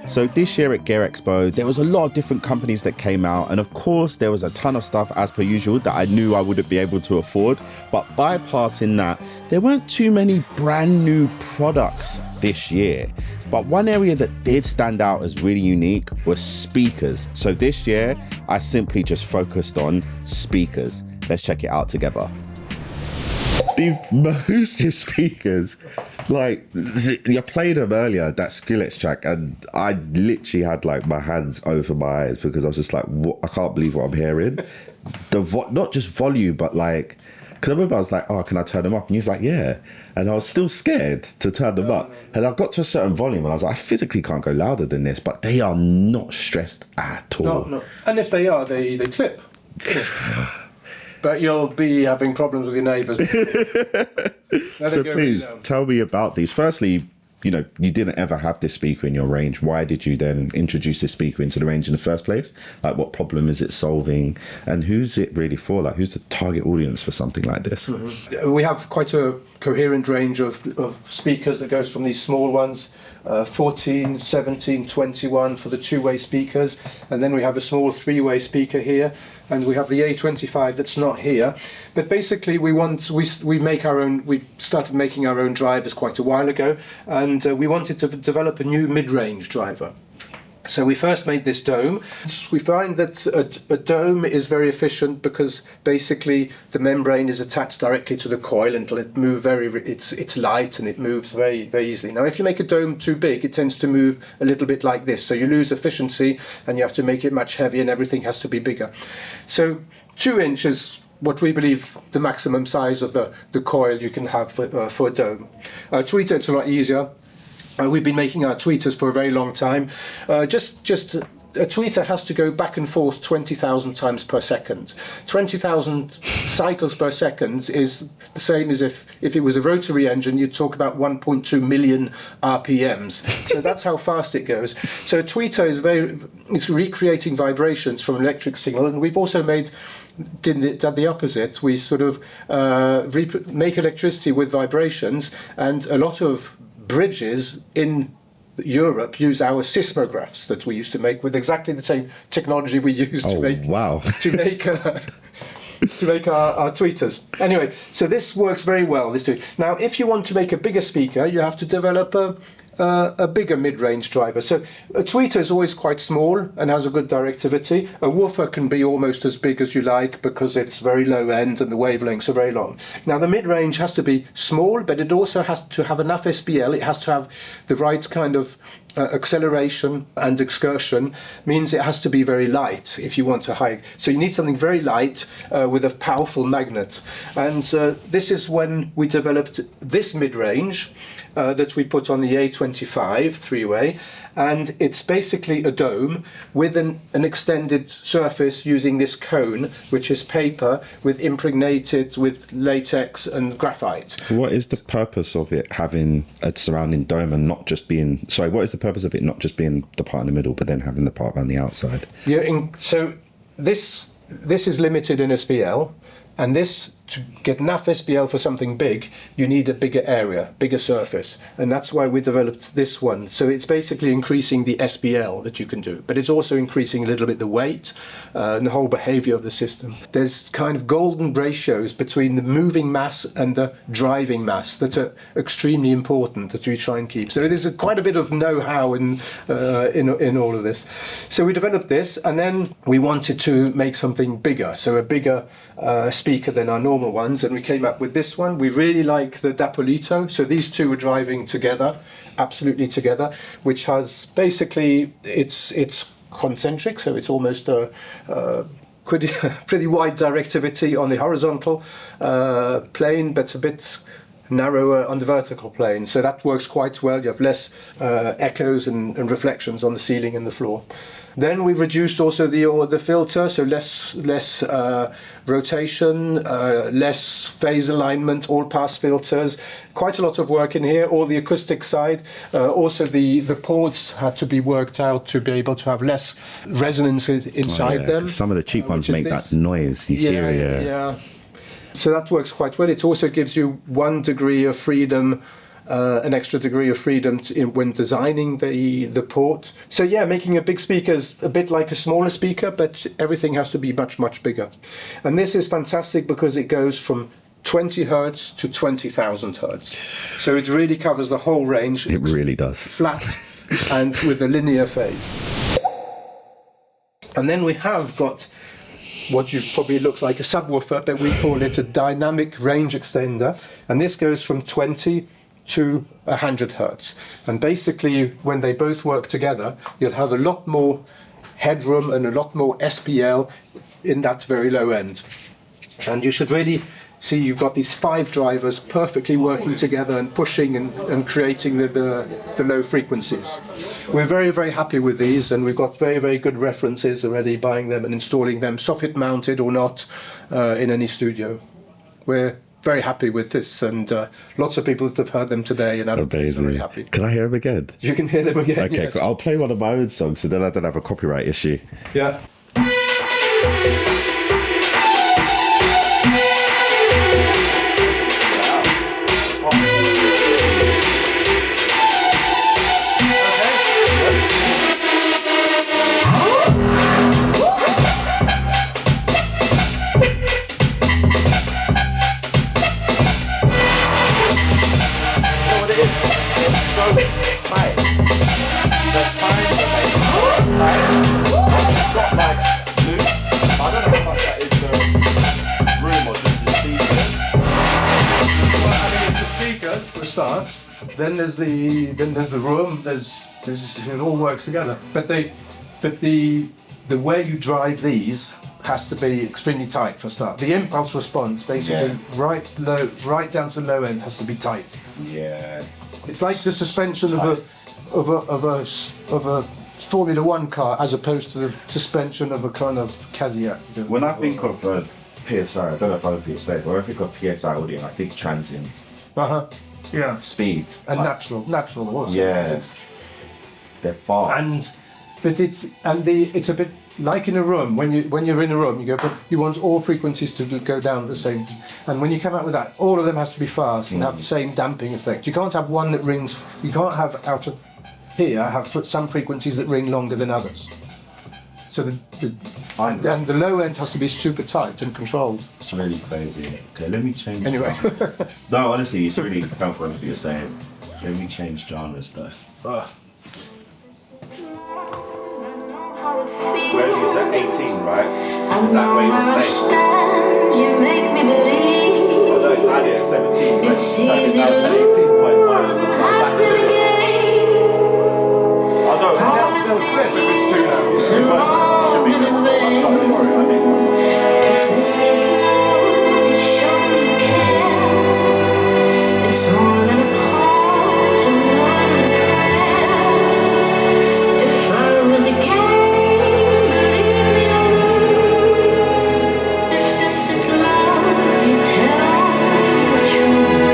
So this year at Gear Expo, there was a lot of different companies that came out, and of course there was a ton of stuff as per usual that I knew I wouldn't be able to afford, but bypassing that, there weren't too many brand new products this year. But one area that did stand out as really unique was speakers. So this year, I simply just focused on speakers. Let's check it out together. These massive speakers, like, you played them earlier, that Skrillex track, and I literally had like my hands over my eyes because I was just like, what? I can't believe what I'm hearing. Not just volume, but like, because I remember I was like, oh, can I turn them up? And he was like, yeah. And I was still scared to turn them up. And I got to a certain volume and I was like, I physically can't go louder than this, but they are not stressed at all. No. And if they are, they clip. But you'll be having problems with your neighbours. So please tell me about these. Firstly, you know, you didn't ever have this speaker in your range. Why did you then introduce this speaker into the range in the first place? Like, what problem is it solving? And who's it really for? Like, who's the target audience for something like this? Mm-hmm. We have quite a coherent range of speakers that goes from these small ones, 14, 17, 21 for the two-way speakers. And then we have a small three-way speaker here. And we have the A25 that's not here. But basically we make our own, we started making our own drivers quite a while ago, and we wanted to develop a new mid-range driver. So we first made this dome. We find that a dome is very efficient because basically the membrane is attached directly to the coil until it moves it's light and it moves very, very easily. Now, if you make a dome too big, it tends to move a little bit like this. So you lose efficiency and you have to make it much heavier and everything has to be bigger. So 2 inches, what we believe the maximum size of the coil you can have for a dome. Tweeter, it's a lot easier. We've been making our tweeters for a very long time. Just a tweeter has to go back and forth 20,000 times per second. 20,000 cycles per second is the same as if it was a rotary engine, you'd talk about 1.2 million RPMs. So that's how fast it goes. So a tweeter is recreating vibrations from an electric signal, and we've also did the opposite. We sort of make electricity with vibrations, and a lot of bridges in Europe use our seismographs that we used to make with exactly the same technology we used to make our tweeters. Anyway, so this works very well. Now, if you want to make a bigger speaker, you have to develop a bigger mid-range driver. So a tweeter is always quite small and has a good directivity. A woofer can be almost as big as you like because it's very low end and the wavelengths are very long. Now the mid-range has to be small, but it also has to have enough SPL. It has to have the right kind of acceleration and excursion. Means it has to be very light if you want to hike. So you need something very light with a powerful magnet. And this is when we developed this mid-range that we put on the A25 three-way, and it's basically a dome with an extended surface using this cone, which is paper impregnated with latex and graphite. What is the purpose of it having a surrounding dome and not just being, what is the purpose of it not just being the part in the middle, but then having the part around the outside? Yeah, so this is limited in SPL, and to get enough SPL for something big, you need a bigger area, bigger surface. And that's why we developed this one. So it's basically increasing the SPL that you can do, but it's also increasing a little bit the weight and the whole behavior of the system. There's kind of golden ratios between the moving mass and the driving mass that are extremely important that we try and keep. So there's quite a bit of know-how in all of this. So we developed this, and then we wanted to make something bigger, so a bigger speaker than our normal ones, and we came up with this one. We really like the Dapolito, so these two are driving together, absolutely together, which has basically it's concentric, so it's almost a pretty wide directivity on the horizontal plane, but a bit narrower on the vertical plane, so that works quite well. You have less echoes and reflections on the ceiling and the floor. Then we reduced also the filter, so less rotation, less phase alignment, all pass filters. Quite a lot of work in here. All the acoustic side, also the ports had to be worked out to be able to have less resonance inside them. Some of the cheap ones make that noise. You hear it. Yeah. So that works quite well. It also gives you 1 degree of freedom an extra degree of freedom when designing the port. So yeah, making a big speaker is a bit like a smaller speaker, but everything has to be much, much bigger. And this is fantastic because it goes from 20 hertz to 20,000 hertz. So it really covers the whole range. It really does. Flat and with a linear phase. And then we have got what probably looks like a subwoofer, but we call it a dynamic range extender. And this goes from 20 to 100 hertz. And basically, when they both work together, you'll have a lot more headroom and a lot more SPL in that very low end. And you should really see you've got these 5 drivers perfectly working together and pushing and creating the low frequencies. We're very, very happy with these, and we've got very, very good references already buying them and installing them, soffit mounted or not, in any studio. We're very happy with this, and lots of people that have heard them today and other things are very happy. Can I hear them again? You can hear them again. Okay, yes. cool. I'll play one of my own songs so then I don't have a copyright issue. Yeah. Then there's the room. It all works together. But the way you drive these has to be extremely tight for start. The impulse response, basically, right down to the low end, has to be tight. Yeah. It's like the suspension of a Formula One car, as opposed to the suspension of a kind of Cadillac. When I think of PSI, I don't know if other people say it, but when I think of PSI Audio, I think Transients. Yeah. Speed. And natural also. Yeah. They're fast. It's a bit like in a room. When you're in a room, you want all frequencies to go down the same. And when you come out with that, all of them has to be fast and have the same damping effect. You can't have one that rings. You can't have out of here have some frequencies that ring longer than others. So the low end has to be super tight and controlled. It's really crazy. Okay, let me change. Anyway. No, honestly, it's really helpful what you're saying. Let me change genres though. Where you said 18, right? Is that where you're saying? You make me believe. Oh no, it's not yet 17. Let's turn it down to 18.5. Although it's still flip if it's too low. It's too low. It should be good. My stuff is alright. I mix my stuff. If this is love, you show me care. It's more than a part and more than a prayer. If I was a game, believe me I'll lose. If this is love, you tell me the truth.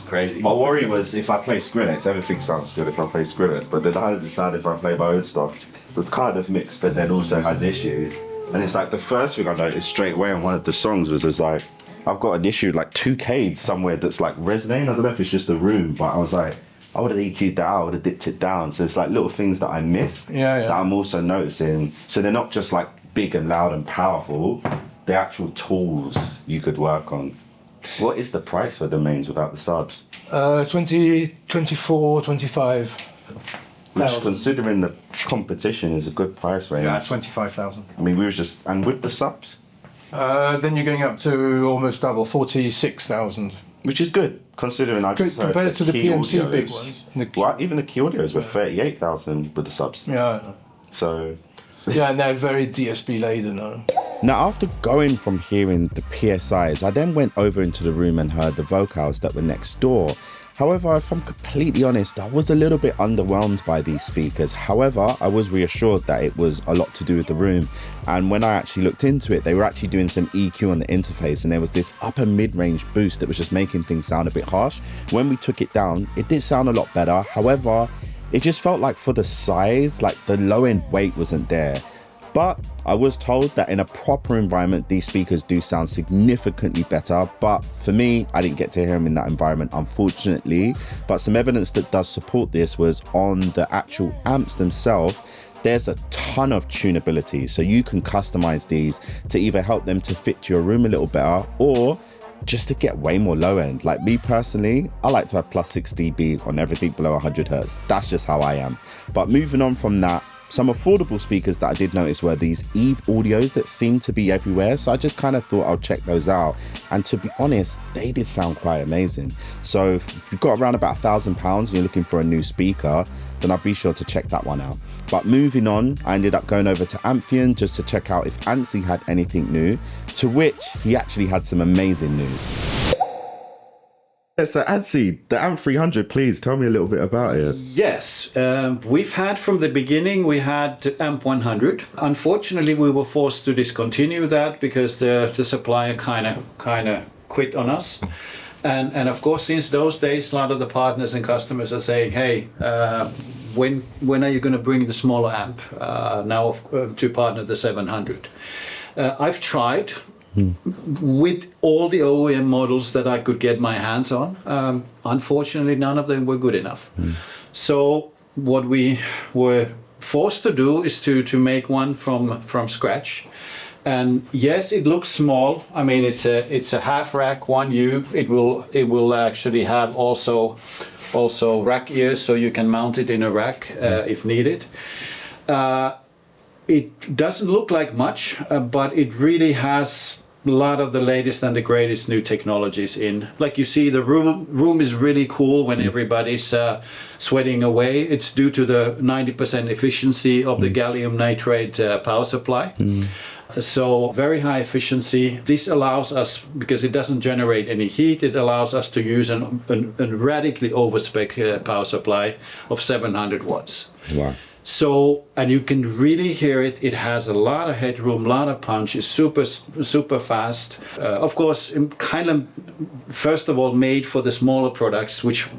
Crazy. My worry was if I play Skrillex, everything sounds good if I play Skrillex, but then I decided if I play my own stuff, it's kind of mixed, but then also has issues. And it's like the first thing I noticed straight away on one of the songs was just like, I've got an issue like 2K somewhere that's like resonating. I don't know if it's just the room, but I was like, I would have EQ'd that out, I would have dipped it down. So it's like little things that I missed that I'm also noticing. So they're not just like big and loud and powerful, they're actual tools you could work on. What is the price for the mains without the subs? 20, 24, 25. Which, considering the competition, is a good price range. Yeah, 25,000. I mean, we were just, and with the subs? Then you're going up to almost double, 46,000. Which is good, considering I just heard compared to the Kii PMC Audios, big ones. Well, even the Kii Audios were 38,000 with the subs. Yeah. So. Yeah, and they're very DSP laden. Now, after going from hearing the PSIs, I then went over into the room and heard the vocals that were next door. However, if I'm completely honest, I was a little bit underwhelmed by these speakers. However, I was reassured that it was a lot to do with the room. And when I actually looked into it, they were actually doing some EQ on the interface, and there was this upper mid-range boost that was just making things sound a bit harsh. When we took it down, it did sound a lot better. However, it just felt like for the size, like the low end weight wasn't there. But I was told that in a proper environment, these speakers do sound significantly better. But for me, I didn't get to hear them in that environment, unfortunately. But some evidence that does support this was on the actual amps themselves. There's a ton of tunability. So you can customize these to either help them to fit to your room a little better, or just to get way more low end. Like me personally, I like to have plus 6 dB on everything below 100 Hertz. That's just how I am. But moving on from that, some affordable speakers that I did notice were these Eve Audios that seem to be everywhere. So I just kind of thought I'll check those out. And to be honest, they did sound quite amazing. So if you've got around about £1,000 and you're looking for a new speaker, then I'll be sure to check that one out. But moving on, I ended up going over to Amphion just to check out if Ansi had anything new, to which he actually had some amazing news. So Ansi, the Amp-300, please tell me a little bit about it. Yes, we've had from the beginning, we had Amp-100. Unfortunately, we were forced to discontinue that because the supplier kind of quit on us. And of course, since those days, a lot of the partners and customers are saying, hey, when are you going to bring the smaller amp now to partner the 700? I've tried with all the OEM models that I could get my hands on. Unfortunately, none of them were good enough. So what we were forced to do is to make one from scratch. And yes, it looks small. I mean, it's a half rack, 1U. It will actually have also rack ears, so you can mount it in a rack if needed. It doesn't look like much, but it really has a lot of the latest and the greatest new technologies in. Like you see, the room is really cool when everybody's sweating away. It's due to the 90% efficiency of the gallium nitride power supply. So very high efficiency. This allows us, because it doesn't generate any heat, it allows us to use a radically overspec power supply of 700 watts. Wow. So, and you can really hear it. It has a lot of headroom, a lot of punch. It's super fast. Of course, kind of first of all made for the smaller products, which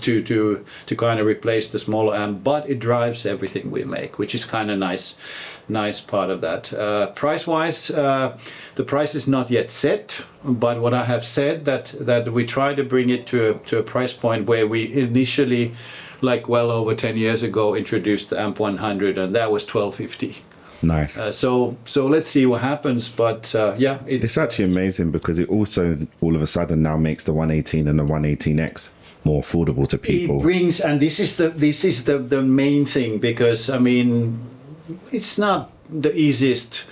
to kind of replace the smaller amp. But it drives everything we make, which is kind of nice part of that. Price-wise, the price is not yet set. But what I have said that we try to bring it to a price point where we initially, like well over 10 years ago, introduced the Amp-100, and that was $1,250. Nice. So let's see what happens. But yeah, it's actually amazing because it also all of a sudden now makes the 118 and the 118X more affordable to people. It brings, and this is the main thing, because I mean, it's not the easiest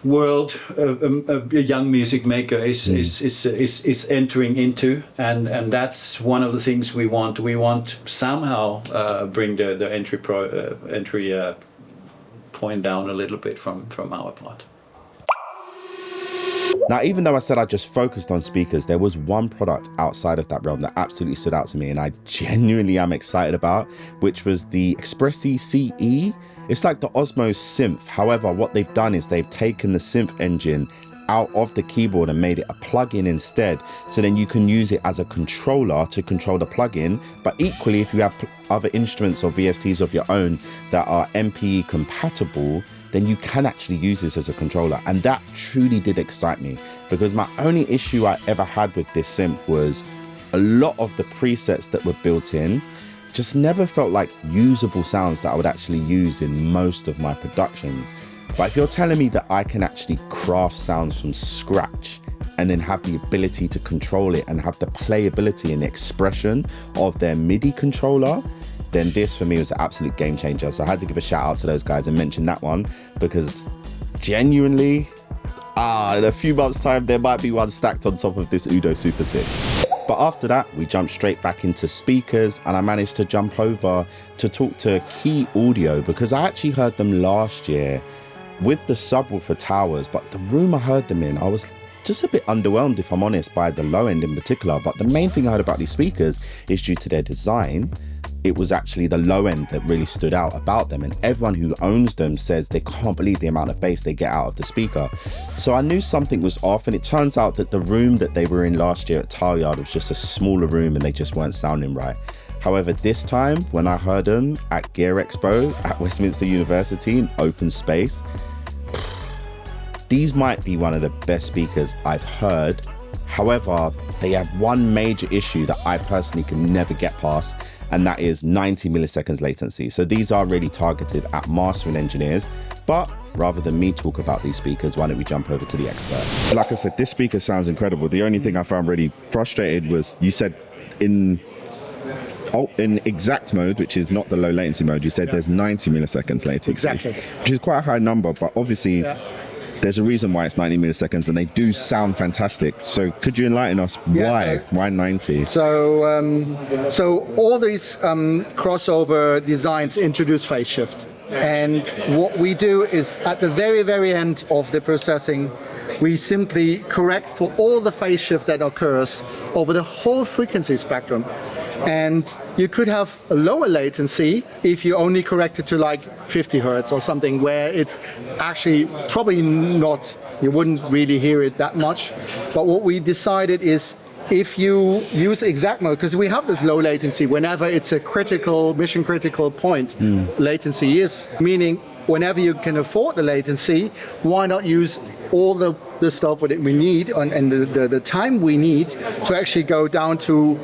world a young music maker is entering into, and that's one of the things we want somehow bring the entry point down a little bit from our part. Now, even though I said I just focused on speakers, there was one product outside of that realm that absolutely stood out to me and I genuinely am excited about, which was the Expressive E. It's like the Osmose synth. However, what they've done is they've taken the synth engine out of the keyboard and made it a plugin instead. So then you can use it as a controller to control the plugin. But equally, if you have other instruments or VSTs of your own that are MPE compatible, then you can actually use this as a controller. And that truly did excite me, because my only issue I ever had with this synth was a lot of the presets that were built in just never felt like usable sounds that I would actually use in most of my productions. But if you're telling me that I can actually craft sounds from scratch and then have the ability to control it and have the playability and expression of their MIDI controller, then this for me was an absolute game changer. So I had to give a shout out to those guys and mention that one, because genuinely, in a few months time, there might be one stacked on top of this Udo Super 6. But after that, we jumped straight back into speakers, and I managed to jump over to talk to Kii Audio, because I actually heard them last year with the subwoofer towers, but the room I heard them in, I was just a bit underwhelmed, if I'm honest, by the low end in particular. But the main thing I heard about these speakers is due to their design. It was actually the low end that really stood out about them, and everyone who owns them says they can't believe the amount of bass they get out of the speaker. So I knew something was off, and it turns out that the room that they were in last year at Tileyard was just a smaller room and they just weren't sounding right. However, this time when I heard them at Gear Expo at Westminster University in open space, these might be one of the best speakers I've heard. However, they have one major issue that I personally can never get past, and that is 90 milliseconds latency. So these are really targeted at mastering engineers, but rather than me talk about these speakers, why don't we jump over to the expert? Like I said, this speaker sounds incredible. The only thing I found really frustrated was you said in exact mode, which is not the low latency mode, you said there's 90 milliseconds latency. Exactly. Which is quite a high number, but obviously there's a reason why it's 90 milliseconds, and they do sound fantastic. So could you enlighten us why? Why 90? So all these crossover designs introduce phase shift. And what we do is at the very, very end of the processing, we simply correct for all the phase shift that occurs over the whole frequency spectrum. And you could have a lower latency if you only correct it to like 50 hertz or something, where it's actually probably not, you wouldn't really hear it that much. But what we decided is if you use exact mode, because we have this low latency whenever it's a critical, mission critical point, latency is, meaning whenever you can afford the latency, why not use all the stuff that we need and the time we need to actually go down to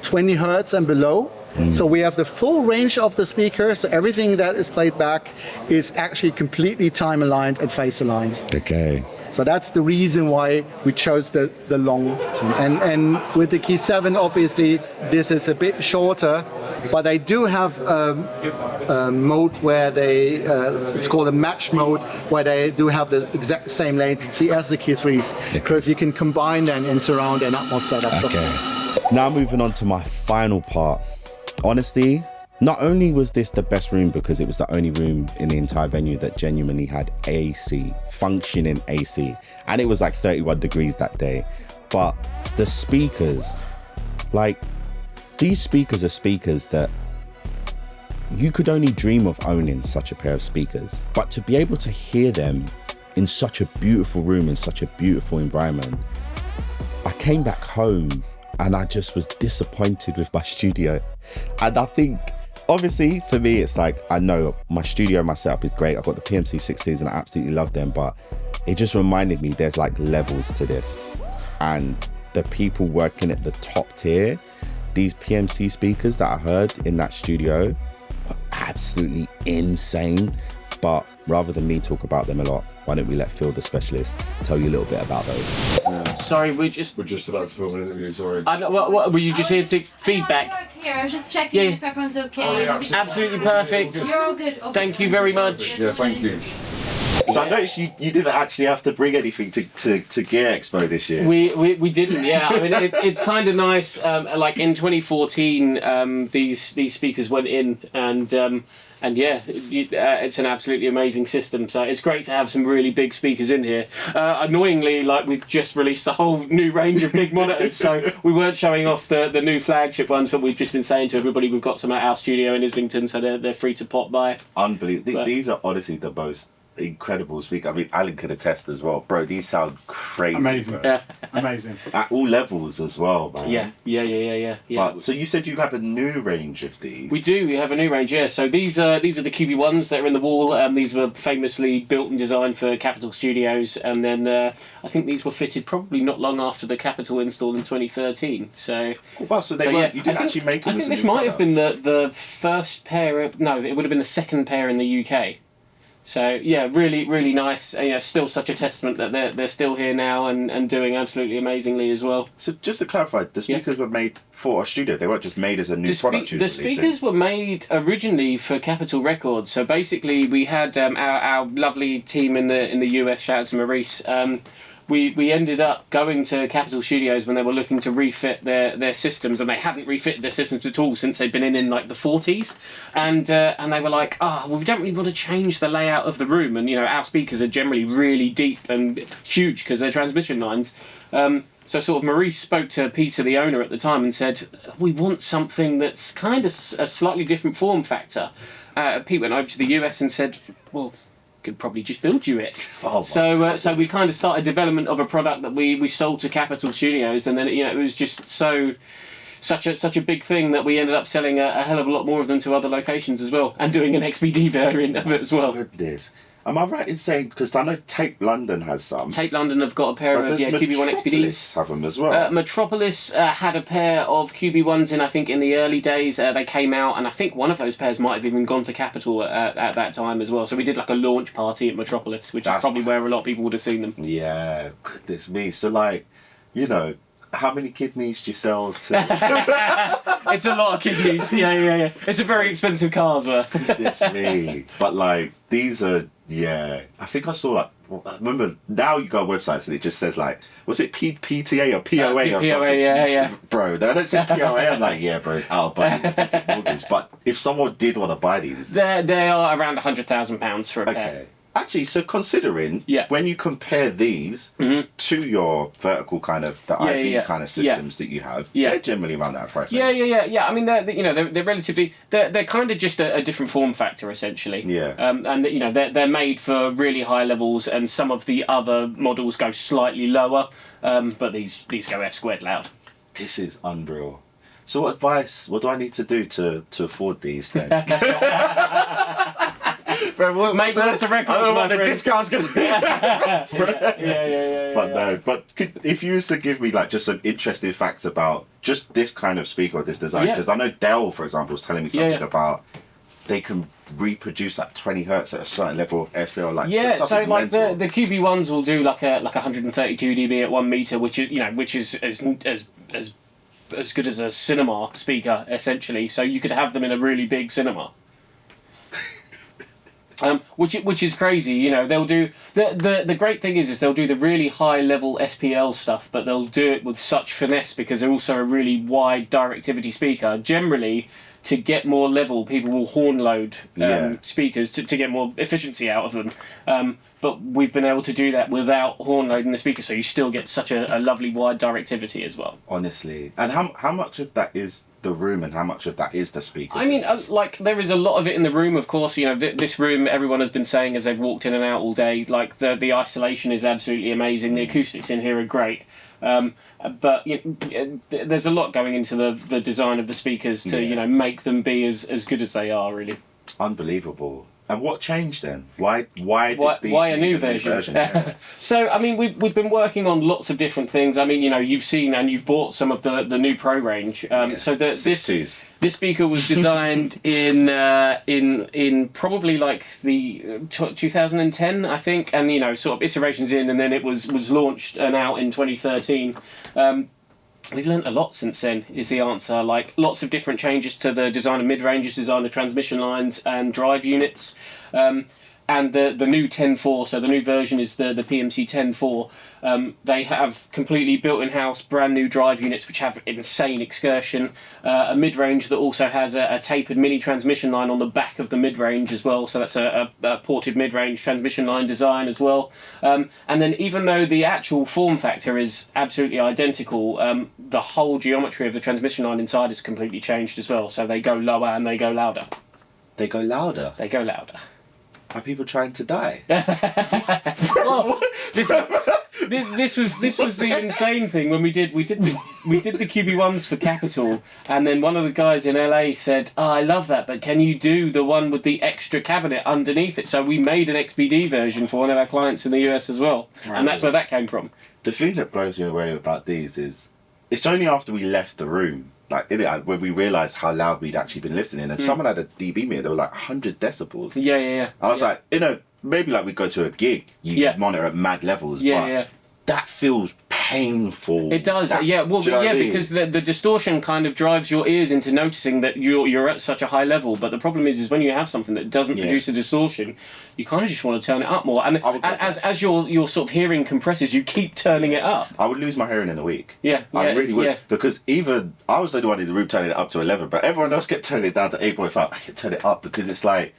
20 hertz and below. So we have the full range of the speaker, so everything that is played back is actually completely time aligned and phase aligned. Okay. So that's the reason why we chose the long term. And with the Kii 7, obviously, this is a bit shorter, but they do have a mode where they, it's called a match mode, where they do have the exact same latency as the Kii 3s, because you can combine them in surround and Atmos setups. Okay. Now moving on to my final part. Honestly, not only was this the best room because it was the only room in the entire venue that genuinely had AC, functioning AC, and it was like 31 degrees that day, but the speakers, like, these speakers are speakers that you could only dream of owning such a pair of speakers, but to be able to hear them in such a beautiful room, in such a beautiful environment, I came back home and I just was disappointed with my studio. And I think, obviously, for me, it's like, I know my studio, my setup is great. I've got the PMC 60s and I absolutely love them, but it just reminded me there's like levels to this. And the people working at the top tier, these PMC speakers that I heard in that studio were absolutely insane. But rather than me talk about them a lot, why don't we let Phil, the specialist, tell you a little bit about those? Sorry, we're just about to film an interview, sorry. I know, what were you just here to feedback? No, you're here. I was just checking if everyone's okay. Absolutely perfect. You're all good. Okay. Thank you very much. Yeah, thank you. So I noticed you didn't actually have to bring anything to Gear Expo this year. We didn't, yeah. I mean, it's kind of nice. Like in 2014, these speakers went in, and yeah, it's an absolutely amazing system. So it's great to have some really big speakers in here. Annoyingly, like, we've just released a whole new range of big monitors, so we weren't showing off the new flagship ones, but we've just been saying to everybody we've got some at our studio in Islington, so they're free to pop by. Unbelievable. These are honestly the most incredible speaker. I mean, Alan could attest as well. Bro, these sound crazy. Amazing. Yeah. Amazing. At all levels as well, man. Yeah. But, so you said you have a new range of these. We do. We have a new range, yeah. So these are the QB1s that are in the wall. These were famously built and designed for Capitol Studios, and then I think these were fitted probably not long after the Capitol install in 2013. So. Wow, so they weren't. You didn't actually make them. I think this might have been the first pair. No, it would have been the second pair in the UK. So yeah, really, really nice. And, yeah, still such a testament that they're still here now and doing absolutely amazingly as well. So just to clarify, the speakers were made for a studio. They weren't just made as a new product. The speakers were made originally for Capitol Records. So basically, we had our lovely team in the US. Shout out to Maurice. we ended up going to Capitol Studios when they were looking to refit their systems, and they hadn't refitted their systems at all since they'd been in like the 40s, and they were like, well, we don't really want to change the layout of the room, and our speakers are generally really deep and huge because they're transmission lines. So sort of Maurice spoke to Peter, the owner at the time, and said, we want something that's kind of a slightly different form factor. Pete went over to the US and said, well, could probably just build you it. So we kind of started development of a product that we sold to Capitol Studios, and then it was just such a big thing that we ended up selling a hell of a lot more of them to other locations as well, and doing an XBD variant of it as well. Goodness. Am I right in saying, because I know Tape London has some. Tape London have got a pair of QB1 XBDs. Have them as well. Metropolis had a pair of QB1s I think in the early days. They came out, and I think one of those pairs might have even gone to Capitol at that time as well. So we did like a launch party at Metropolis, which is probably where a lot of people would have seen them. Yeah, goodness me. So like, how many kidneys do you sell to? It's a lot of kidneys. Yeah. It's a very expensive car's worth. Goodness me. But like, these are, I think I saw like, I remember now you go on websites and it just says like, was it PTA or POA or something? POA, yeah. Bro, they don't say POA. I'm like, yeah, bro, it's out of budget mortgage. But if someone did want to buy these, they are around £100,000 for a pair. Okay. Actually, so considering when you compare these to your vertical kind of the IB kind of systems that you have, they're generally around that price range. Yeah. I mean, they're relatively they're kind of just a different form factor essentially. Yeah. And they're made for really high levels, and some of the other models go slightly lower, but these go F² loud. This is unreal. So what do I need to do to afford these then? Bro, make lots of records. I don't know what the discount's going to be. Yeah. But if you was to give me like just some interesting facts about just this kind of speaker or this design, because I know Dell, for example, was telling me something about they can reproduce like 20 hertz at a certain level of SPL. Like so like the QB1s will do like 132 dB at 1 meter, which is as good as a cinema speaker essentially. So you could have them in a really big cinema. Which is crazy, they'll do the great thing is they'll do the really high level SPL stuff, but they'll do it with such finesse because they're also a really wide directivity speaker. Generally, to get more level, people will horn load speakers to get more efficiency out of them. But we've been able to do that without horn loading the speaker, so you still get such a lovely wide directivity as well. Honestly, and how much of that is the room and how much of that is the speaker? I mean, like there is a lot of it in the room, of course. This room, everyone has been saying as they've walked in and out all day, like the isolation is absolutely amazing. The acoustics in here are great. But there's a lot going into the design of the speakers to make them be as good as they are, really. Unbelievable. And what changed then? Why a new version? Yeah. So I mean, we've been working on lots of different things. I mean, you've seen and you've bought some of the new Pro range. So this speaker was designed in probably like the 2010, I think, and sort of iterations in, and then it was launched and out in 2013. We've learnt a lot since then, is the answer. Like, lots of different changes to the design of mid-ranges, design of transmission lines and drive units. And the new 10.4, so the new version is the PMC 10.4. They have completely built in-house brand new drive units which have insane excursion. A mid-range that also has a tapered mini transmission line on the back of the mid-range as well, so that's a ported mid-range transmission line design as well. And then even though the actual form factor is absolutely identical, the whole geometry of the transmission line inside is completely changed as well, so they go lower and they go louder. They go louder? They go louder. Are people trying to die? Well, this was the insane thing when we did the QB1s for Capitol, and then one of the guys in LA said, I love that, but can you do the one with the extra cabinet underneath it? So we made an XBD version for one of our clients in the US as well, and that's where that came from. The thing that blows me away about these is it's only after we left the room, like when we realised how loud we'd actually been listening, and someone had a dB meter, they were like 100 decibels. Yeah. I was like, maybe like we go to a gig, you monitor at mad levels, but that feels painful. It does, yeah. Well, Do you know what I mean? because the distortion kind of drives your ears into noticing that you're at such a high level. But the problem is when you have something that doesn't produce a distortion, you kind of just want to turn it up more. And as your sort of hearing compresses, you keep turning it up. I would lose my hearing in a week. Yeah, I really would. yeah. Because even I was the only one in the room turning it up to 11, but everyone else kept turning it down to 8.5. I kept turning it up because it's like,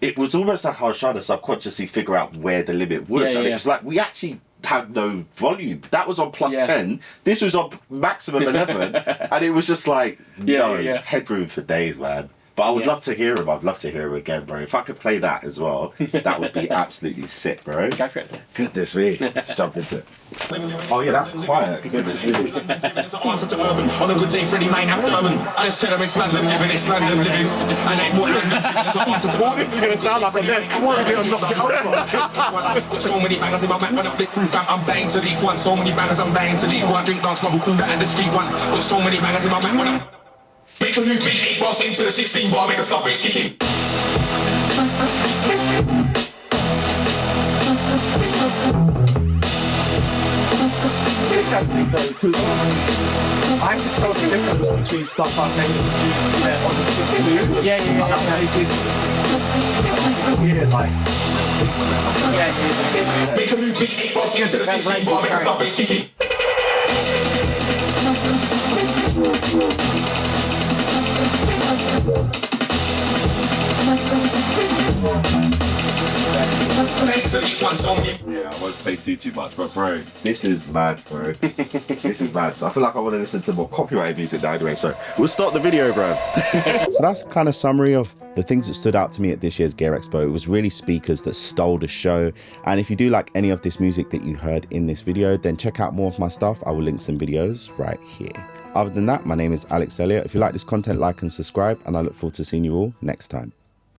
it was almost like I was trying to subconsciously figure out where the limit was. And it was like, we actually had no volume. That was on plus 10. This was on maximum 11. And it was just like, headroom for days, man. But I would love to hear him. I'd love to hear him again, bro. If I could play that as well, that would be absolutely sick, bro. Go for it. Goodness me. Let's jump into it. Oh yeah, that's quiet. Goodness me. Answer to urban. On a good day, Freddie might have urban. I just tell them it's London living, it's London living. And ain't more London living. It's an answer to urban. This is gonna sound like a death. I want to be on the so many bangers in my back when I flick through, fam. I'm banging to league one. So many bangers, I'm banging to league one. Drink dance, bubble, cool that and the street one. Got so many bangers in my back when I make a new beat, 8 bars into the 16 bar, make a sub bass kicking. That's it though, because I can tell the difference between stuff I've made on the moves. Yeah. Make a new beat, 8 bars into the 16 bar, make a sub bass kicking. Yeah, I won't play too much, but bro, this is mad, bro. This is mad. I feel like I want to listen to more copyrighted music now anyway, so we'll start the video, bro. So that's kind of summary of the things that stood out to me at this year's Gear Expo. It was really speakers that stole the show. And if you do like any of this music that you heard in this video, then check out more of my stuff. I will link some videos right here. Other than that, my name is Alex Elliott. If you like this content, like and subscribe, and I look forward to seeing you all next time.